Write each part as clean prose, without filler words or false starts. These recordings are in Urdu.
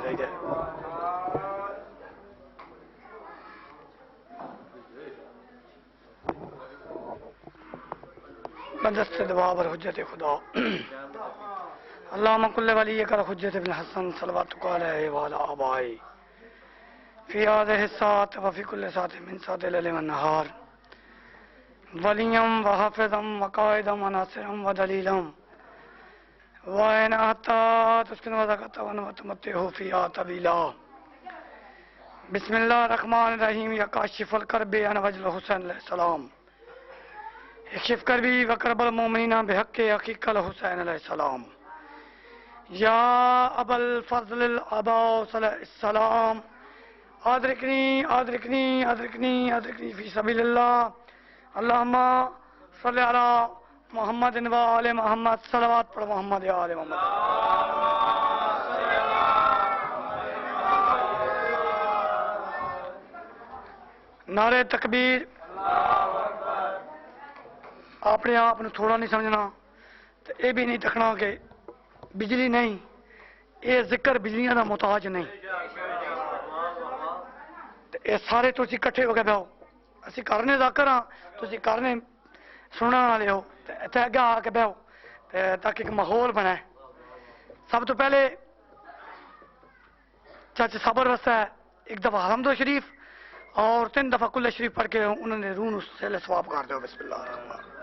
چاہیے. مدد دعا بر حجت خدا اللهم كل وليك الحجة بن الحسن صلواتك عليه وعلى آبائه في هذه الساعة وفي كل ساعة من ساعة الليل والنهار وليا وحافظا وقائدا وناصرا ودليلا وإن حتى تسكن وزكاة وتمتعه فيها طويلا. بسم الله الرحمن الرحيم. يا كاشف الكرب عن وجه الحسين عليه السلام اكشف كربي وكرب المؤمنين بحق حقيقة الحسين عليه السلام. يا أبا الفضل العباس عليه السلام أدركني أدركني أدركني أدركني في سبيل الله. اللهم صل على محمد وآل محمد. صلوات پر محمد و آل محمد. نعرہ تکبیر. اپنے آپ نے تھوڑا نہیں سمجھنا تو یہ بھی نہیں تکنا کہ بجلی نہیں، یہ ذکر بجلیاں دا محتاج نہیں. یہ سارے تسی کٹھے ہو کے بہو، اسی کرنے ذاکر ہاں، تسی کرنے سننا والے ہو، تے اگے آ کے بہو تاکہ ایک ماحول بنے. سب تو پہلے چاچے صبر وسا ہے ایک دفعہ حمد و شریف اور 3 دفعہ کل شریف پڑھ کے انہوں نے روح سے ثواب کر دو. بسم اللہ الرحمن الرحیم.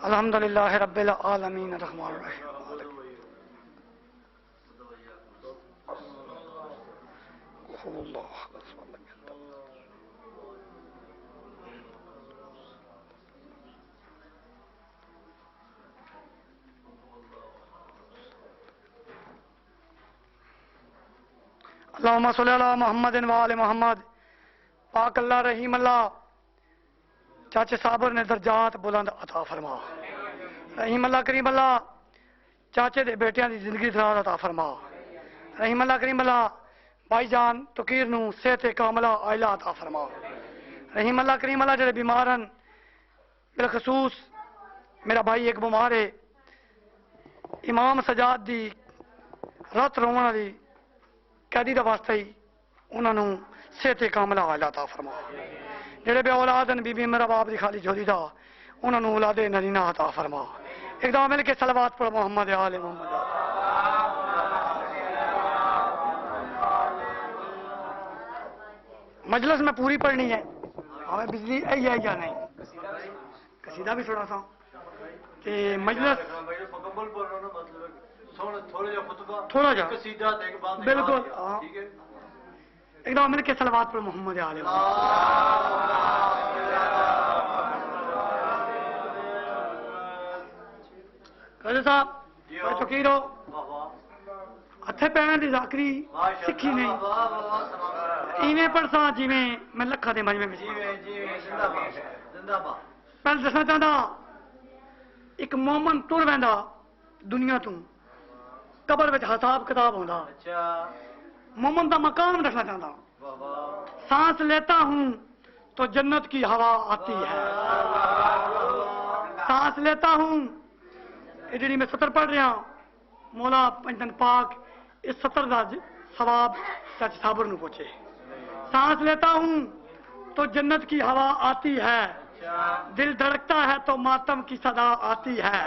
الحمدللہ رب العالمین الرحمن الرحیم. اللہم صلی علی محمد و آل محمد. پاک اللہ رحیم اللہ چاچے صابر نے درجات بلند عطا فرما. رحیم اللہ کریم اللہ چاچے دے بیٹیاں دی زندگی دراز عطا فرما. رحیم اللہ کریم اللہ بھائی جان تقیر نو صحت کاملہ عائلہ عطا فرما. رحیم اللہ کریم اللہ جڑے بیمارن بالخصوص میرا بھائی ایک بیمار ہے امام سجاد دی رات رونا دی قیدی دا واسطہ ہی انہوں نے صحت کاملہ عائلہ عطا فرما. جڑے بے اولادن بی بی میرا باپ دی خالی جھولی دا انہوں نے اولاد نرینہ عطا فرما. ایک دعا مل کے صلوات پڑھ محمد آل محمد. مجلس میں پوری پڑھنی ہے، ہمیں بجلی ہے یا نہیں. قصیدہ بھی سنا تھا کہ مجلس تھوڑا جا بالکل ایک دفعہ مل کے صلوات پر محمد علیہ قاضی صاحب بڑے فقیر ہو، ہتھے پیروں دی ذاکری سکھی نہیں ایویں پڑھساں جیویں میں لکھا دے مجمع میں. پہلے دسنا چاہتا ایک مومن ٹر ویندا دنیا تو قبر وچ حساب کتاب ہوندا. مومن دا مقام رکھنا چاہتا. سانس لیتا ہوں تو جنت کی ہوا آتی ہے. سانس لیتا ہوں یہ جڑی میں سطر پڑھ رہا مولا پنجن پاک اس سطر دا ثواب چچ صابر نو پوچھے. سانس لیتا ہوں تو جنت کی ہوا آتی ہے، دل دھڑکتا ہے تو ماتم کی صدا آتی ہے.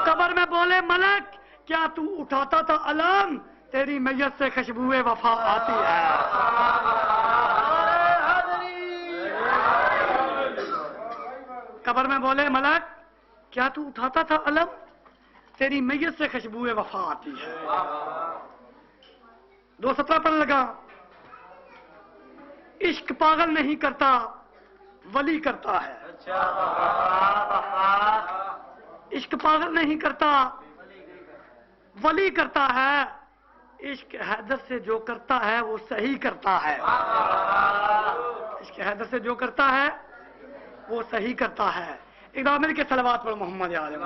قبر میں بولے ملک کیا تو اٹھاتا تھا علم، تیری میت سے خوشبوئے وفا آتی ہے. قبر میں بولے ملک کیا تو اٹھاتا تھا علم، تیری میت سے خوشبوئے وفا آتی ہے. 2 سطرہ پڑھنے لگا. عشق پاگل نہیں کرتا ولی کرتا ہے. عشق پاگل نہیں کرتا ولی کرتا ہے. عشق حیدر سے جو کرتا ہے وہ صحیح کرتا ہے. عشق حیدر سے جو کرتا ہے وہ صحیح کرتا ہے. ایک دفعہ مل کے صلوات پر محمد علیہ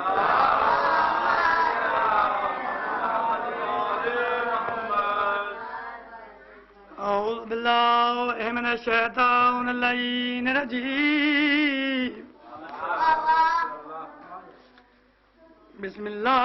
اعوذ باللہ من الشیطان اللعین الرجیم. بسم اللہ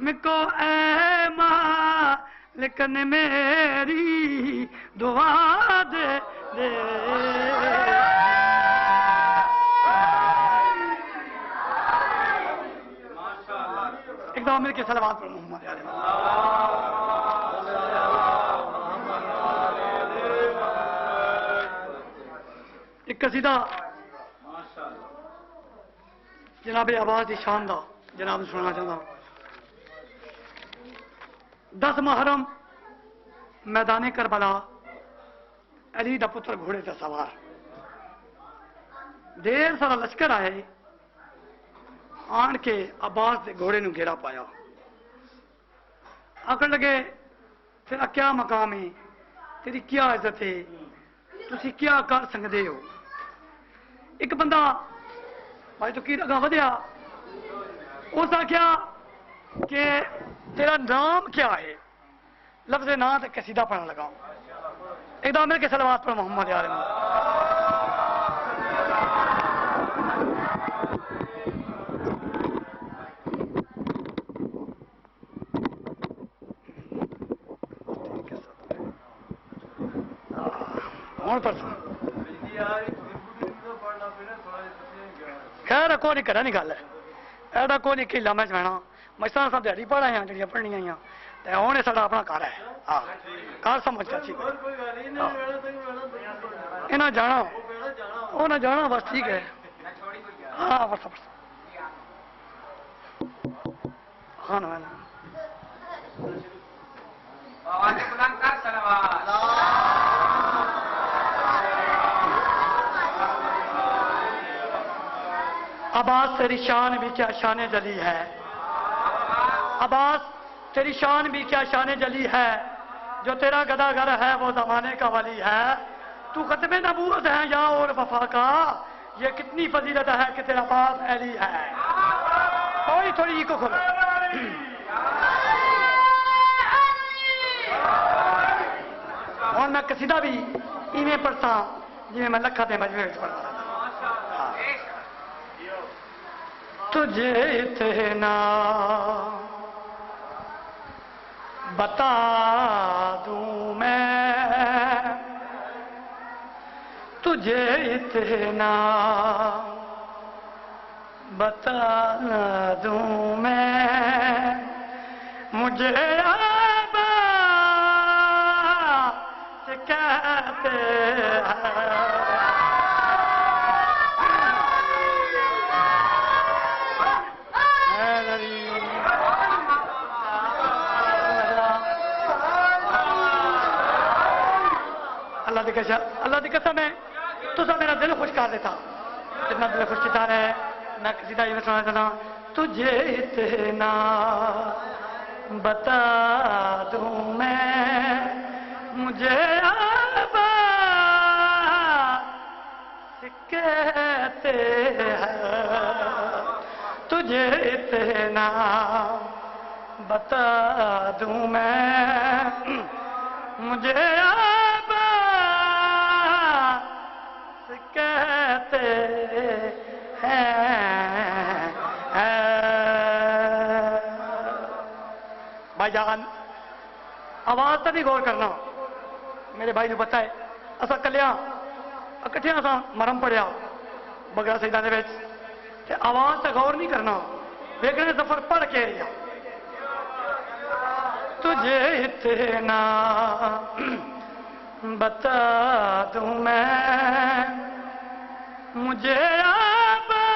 مکو اے مالک نے میری دعا دے دے ایک دفعہ مل کے صلوات پر محمد علیہ ایک قصیدہ جناب آواز دی شان دا جناب سننا چاہتا ہوں 10 محرم میدان کربلا علی دا پتر گھوڑے تے سوار دیر سارا لشکر آئے آن کے عباس دے گھوڑے نو گھیرا پایا آکر لگے تیرا کیا مقام ہے تیری کیا عزت ہے تسی کیا کر سکتے ہو ایک بندہ بھائی تو کی اگاں ودیا اس نے کیا کہ تیرا نام کیا ہے لفظ نام تے قصیدہ پڑھنے لگا ایک دم مل کے صلوات پر محمد علیہ خیر کو نہیں کرا نہیں گل ایڈا کو نہیں کھیلا میں جانا مشتاں صاحب دیہڑی پڑھا ہیں جڑیاں پڑھنیاں ہیں تے ہن یہ ساڈا اپنا گھر ہے ہاں گھر سمجھ چاچی انہاں جانا انہاں جانا بس ٹھیک ہے ہاں بس بس ہاں نا عباس تیری شان بھی کیا شان جلی ہے عباس تیری شان بھی کیا شان جلی ہے جو تیرا گداگر ہے وہ زمانے کا ولی ہے تو ختم نبوت ہے یا اور وفا کا یہ کتنی فضیلت ہے کہ تیرا باپ علی ہے تھوڑی تھوڑی کو کھولو اور میں قصیدہ بھی ایویں پڑھتا جی میں لکھا دے مجموعے میں پڑھتا تجھے اتنا بتا دوں میں تجھے اتنا بتا دوں میں مجھے عباس کہتے ہیں اللہ کی قسم ہے تو میرا دل خوش کر دیتا جتنا دل خوش کیا ہے میں قصیدہ یہ سنا چاہتا تجھے اتنا بتا دوں میں مجھے عباس کہتے ہیں تجھے اتنا بتا دوں میں مجھے کہتے ہیں بھائی جان آواز تو نہیں غور کرنا میرے بھائی نے پتا ہے اصا کلیا اکٹھے اصا مرم پڑیا بگڑا سیداں دے وچ تے آواز تے غور نہیں کرنا ویکھنے سفر پڑھ کے تجھے اتنا بتا دوں میں مجھے عباس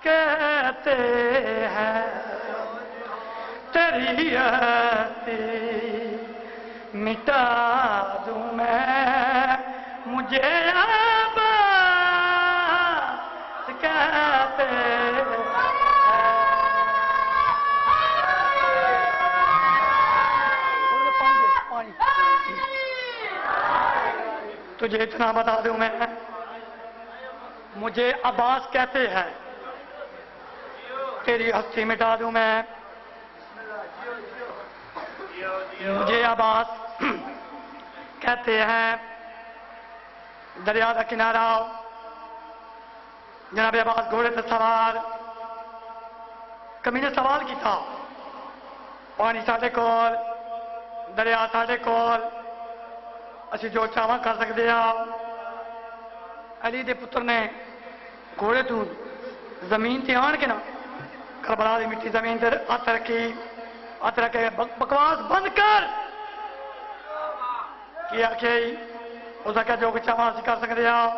کہتے ہیں تیری ہستی مٹا دوں میں مجھے عباس کہتے ہیں تجھے اتنا بتا دوں میں مجھے عباس کہتے ہیں تیری ہستی مٹا دوں میں مجھے عباس کہتے ہیں دریا کا کنارہ جناب عباس گھوڑے سے سوار کمی نے سوال کیتا پانی ساڈے کول دریا ساڈے کول اسی جو چاہواں کر سکتے ہاں علی دے پتر نے گھوڑے تو زمین تے آن کے نا کربلا دی مٹی زمین تے ہاتھ رکھے بکواس بند کر کیا کہ اس کا جو کچھ چاہواں اسی کر سکتے ہاں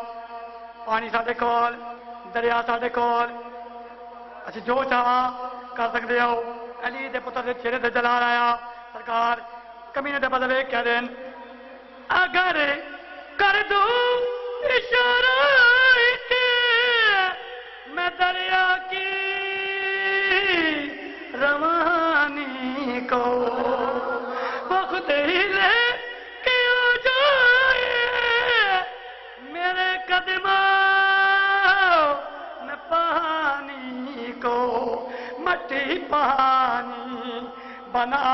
پانی ساڈے کول دریا ساڈے کول اسی جو چاہواں کر سکتے ہو علی دے پتر دے چہرے تے جلال آیا سرکار کمینے دے بدلے کہہ دین اگر کر دوں اشارہ کہ میں دریا کی روانی کو وقت ہی لے کے آ جائے میرے قدموں میں پانی کو مٹی پانی بنا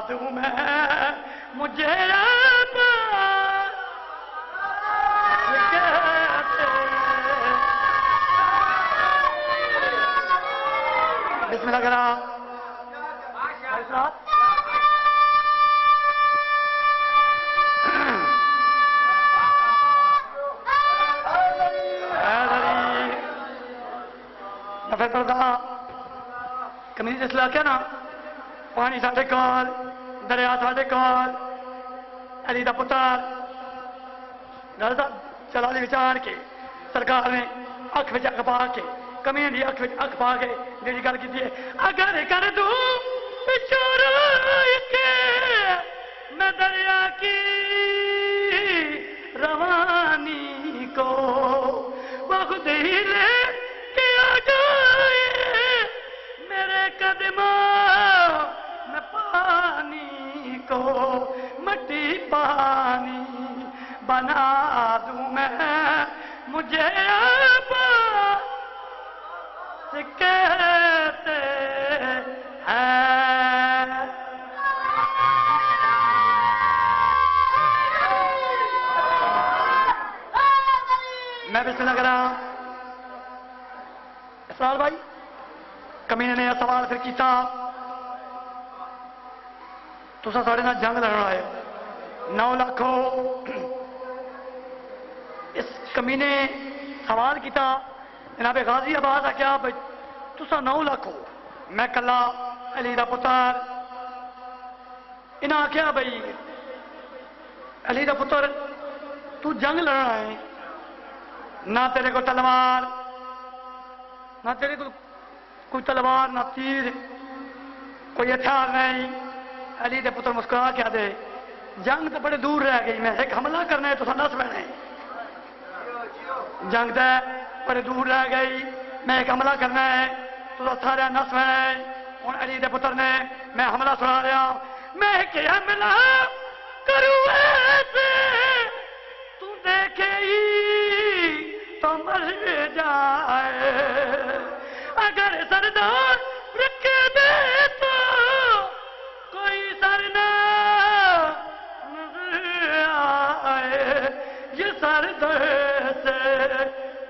دوں میں مجھے بسم اللہ کرا پھر پڑھتا کمی اصلاح کیا نا پانی ساڈے کول دریا ساڈے کول علی دا پتر چلا دی آن کے سرکار نے اکھ وچ اکھ پا کے کمی دی اکھ وچ اکھ پا کے جی گل کی اگر کر دوں اشارہ کہ میں دریا کی روانی کو وقت ہی لے کے آ جائے میرے قدموں میں پانی کو مٹی پانی بنا دوں میں مجھے کہتے ہیں میں بسم اللہ کرا اسرار بھائی کمینے نے سوال پھر کیتا تسا ساڑے نہ جنگ لڑنا آئے 9 لاکھ اس کمینے سوال کیتا جناب غازی آباد آ کیا بھائی تسا 9 لاکھ ہو میں کلا علی دا پتر انہاں آخیا بھائی علی دا پتر تو جنگ لڑنا ہے نہ تیرے کو تلوار نہ تیرے کو کوئی تلوار نہ تیر کوئی ہتھیار نہیں علی دے پتر مسکرا کیا دے جنگ تو بڑے دور رہ گئی میں ایک حملہ کرنا ہے تو نس پہنا ہے جنگ تو بڑے دور رہ گئی میں ایک حملہ کرنا ہے تو سارا نس پہنا ہے ہوں علی دے پتر نے میں حملہ سنا رہا میں کہ حملہ کروں ایسے تو دیکھے ہی تو مر جائے اگر سردار رکھ دے تو کوئی سر نہ نظر آئے یہ سر سے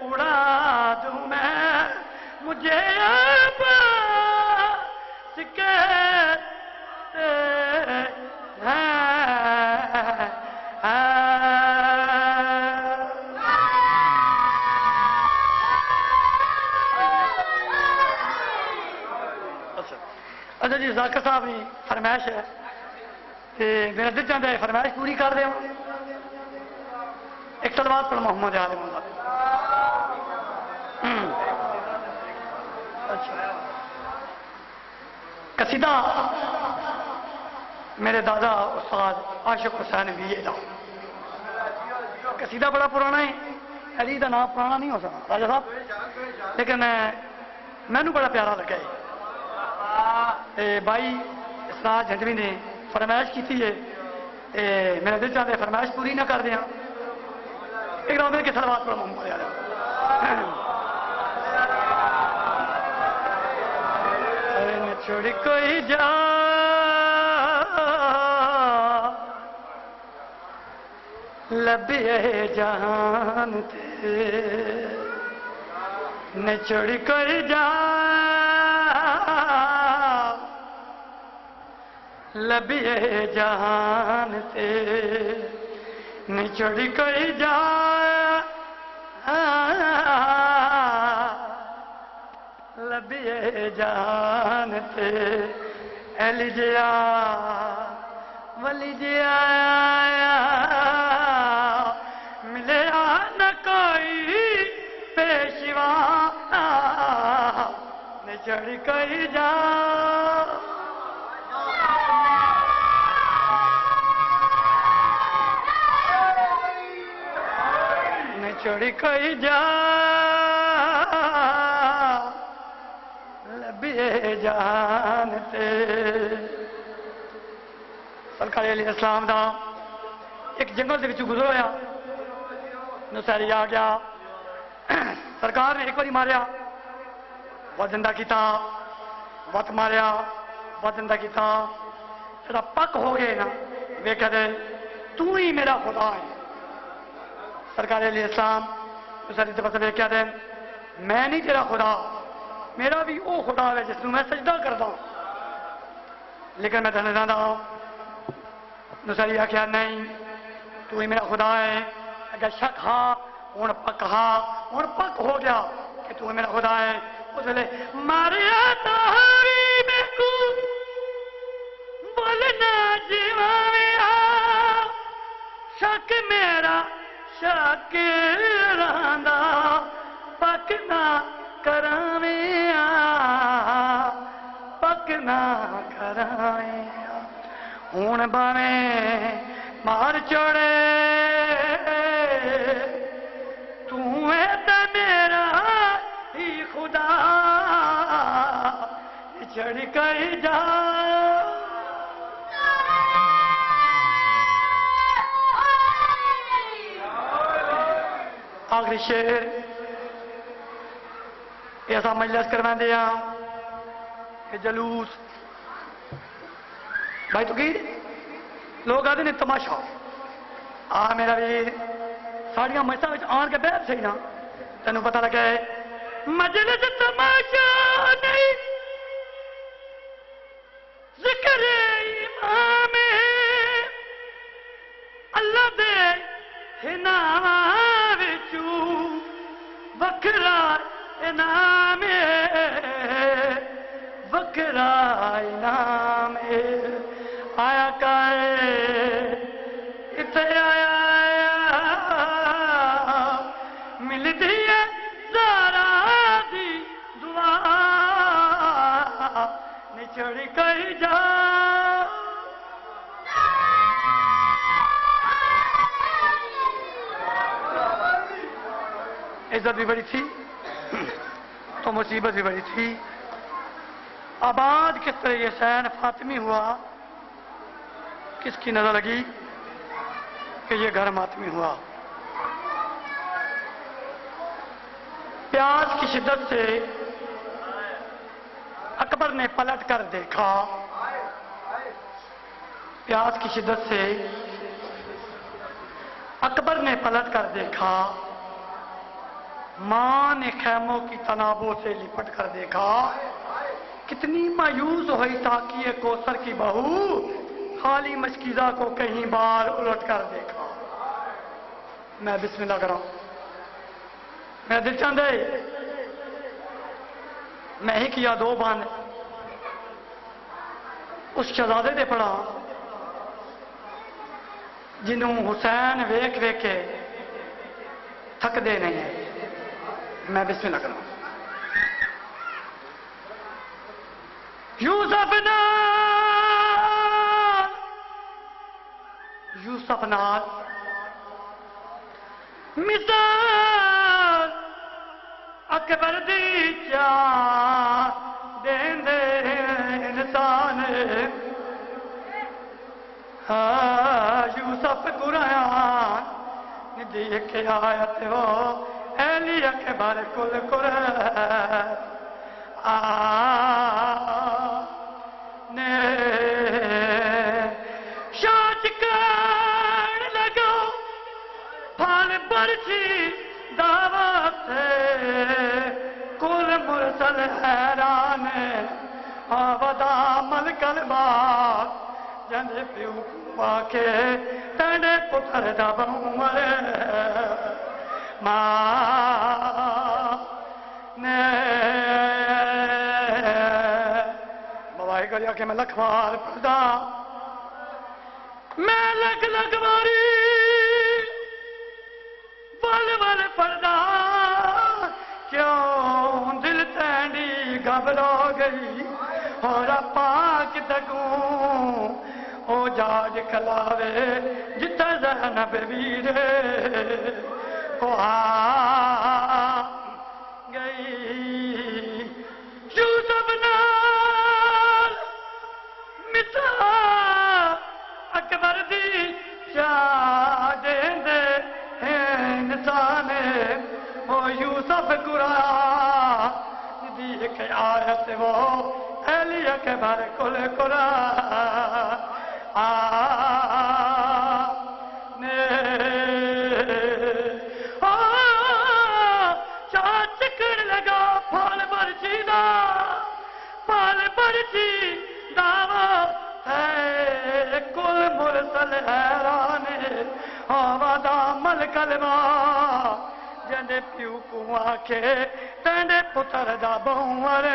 اڑا دوں میں مجھے اب سکھتے اچھا جی ذاکر صاحب نے فرمائش ہے کہ میرا دل چاہتا ہے فرمائش پوری کر دیں ایک صلوات پر محمد عالم اللہ اچھا قصیدہ میرے دادا استاد عاشق حسین بھی دا قصیدہ بڑا پرانا ہے علی دا نام پرانا نہیں ہو سکتا راجا صاحب لیکن مینو بڑا پیارا لگا ہے بھائی اسرار جھنجوی نے فرمائش کی تھی ہے میرا دل چاہتا ہے فرمائش پوری نہ کر دیا ایک رابطے کے صلوات پر محمد علیہ چھوڑ کوئی جا لبے جہان تے نہ چھوڑ کوئی جا لبیے جہان تے نچڑ کوئی جا لبیے جہان تے ایلی جیا ولی جیا ملے نہ کوئی پیشوا نچڑ کوئی جا نچڑ کوئی جا لبیے جہان تے سرکار علیہ السلام دا ایک جنگل دے وچوں گزر ہویا نصیری آ گیا سرکار نے ایک باری ماریا وہ زندہ کیتا وت ماریا وہ زندہ کیتا پھر پک ہو گئے نا ویکھیا دے تو ہی میرا خدا ہے سرکار علیہ السلام نصیری تے بس ویکھیا دے میں نہیں تیرا خدا میرا بھی وہ خدا ہے جس میں سجدہ کرتا ہوں لیکن میں دھنے جانا ہوں نصیری آخیا نہیں تو ہی میرا خدا ہے اگر شک ہاں ہوں پک ہاں ہوں پک ہو گیا کہ تو میرا خدا ہے اس لیے ماریا تاری میں کو بولنا جیوا میں شک میرا شک رہندا پک نہ کراویں پک نہ کراویں ہون باویں مار چڑے تو ہے تے میرا ہی خدا چڑھ کر جا آخری شعر ایسا مجلس کروائیں دیا کہ جلوس بھائی تو کی لوگ آتے ہیں تماشا میرا ویر ساڑیاں مجلساں وچ آن کے بیٹھ سہی نا تینوں پتہ لگا ہے مجلس تماشا نہیں ذکر امام اللہ دے انعام وچوں وکھرا انعام وکھرا انعام آیا کائے اتھے آیا ملتی ہے زارا دی دعا نچڑ کر جا عزت بھی بڑی تھی تو مصیبت بھی بڑی تھی آباد کس طرح یہ حسین فاطمی ہوا کس کی نظر لگی کہ یہ گھر ماتمی ہوا پیاس کی شدت سے اکبر نے پلٹ کر دیکھا پیاس کی شدت سے اکبر نے پلٹ کر دیکھا ماں نے خیموں کی تنابوں سے لپٹ کر دیکھا کتنی مایوس ہوئی تاکہ کوثر کی بہو خالی مشکیزہ کو کہیں بار الٹ کر دیکھا میں بسم اللہ کراؤں میں دل چاندے میں ہی کیا دو بان اس شہزادے دے پڑا جنہوں حسین ویک ویکے تھک دے نہیں ہیں میں بسم اللہ کراؤں یوسف نال مثال اکبر دی چاہ دین دے انسان یوسف قرآن دیکھ آیت ہو ایلی اکبر کل قرآن شاچ کر لگو پھال برچی دعوت کل مرسل حیران آبدا ملک الباب جندے پیو آکھے تیرے پتر دا بہور ماں نے بوائی کریا کہ میں لکھوار پڑھدا میں لکھ ماری بل پڑھدا کیوں دل تینڈی گھبرا گئی اور پاک تکوں او جاج کلاوے جتا زینب ویرے او آ گئی یوسف نال مصر اکبر دی چاہ دیندے انسانے او یوسف قرآن دی ایک آیت وہ علی اکبر کل قرآن آنے چاہ چکر لگا پھال برچی دا پھال برچی دعویٰ ہے کل مرسل حیرانے آوادہ مل کلمہ جندے پیو کو آکھے تیندے پتر دا بہور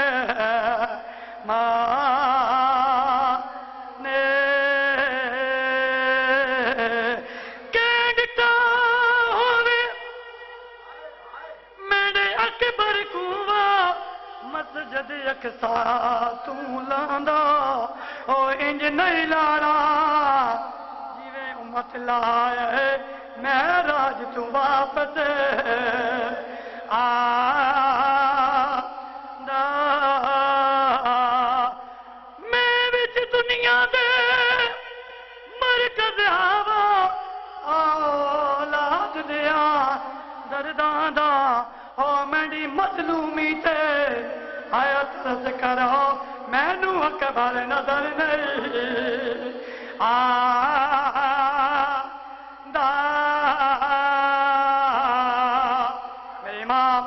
ماں نے کینڈتا ہوئے میرے اکبر کوہ مسجد اقصا تو لاندا او انج نہیں لانا جیویں امت لائے معراج تو واپس آندا میں وچ دنیا دے مرکز ہوا اولاد دیا درداں دا او میری مظلومی تے آیا ترس کرو مینو اکبر نظر نہیں میرے امام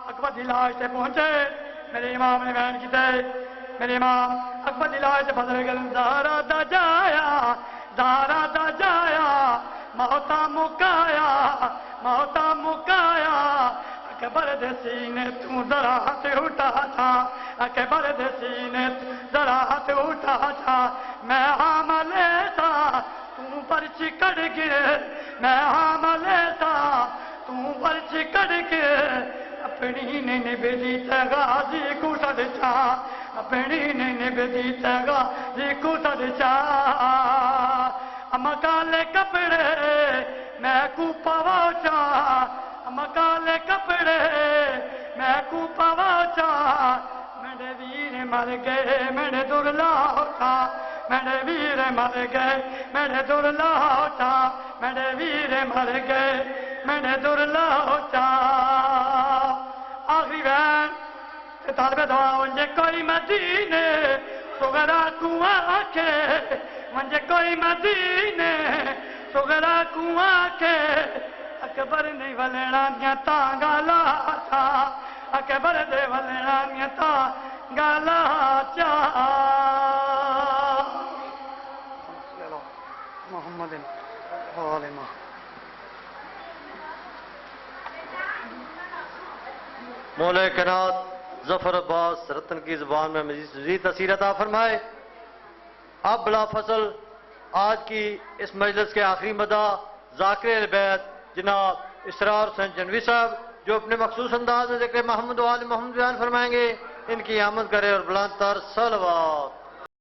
اکبر دلاج سے پہنچے میرے امام نے بیان کی تے میرے امام اکبر دلاج سے بدل گل زہرا دا جایا موتا مکایا اکبر دے سینے تو ذرا ہاتھ اٹھا تھا اکبر دے سینے ذرا ہاتھ اٹھا تھا میں حاملے تھا تو پرچی کڑ کے میں حاملے تھا تو پرچی کڑ کے اپنی نے نبی غازی کو سدچا اپنی نے نبی غازی کو سدچا مکالے کپڑے میں کو پواچا مکالے کپڑے میں کو پواچا میرے ویر مر گئے میرے درلا اٹھا میرے ویر مر گئے میرے درلا اٹھا میرے ویر مر گئے میرے درلا اٹھا آخری بہن طالب دعا ونجے کوئی مدینے سغرا کو آکھے ونجے کوئی مدینے سغرا کو آکھے اکبر نہیں ولنا دیا گالا چا اکبر دے ولنا دیا گالا چا محمد عالمہ مولا کائنات ظفر عباس رتن کی زبان میں مزید تاثیر عطا فرمائے. اب بلا فصل آج کی اس مجلس کے آخری مدعا ذاکر البیت جناب اسرار حسین جنوی صاحب جو اپنے مخصوص انداز میں ذکر محمد و آل محمد بیان فرمائیں گے. ان کی آمد کرے اور بلند تر صلوات.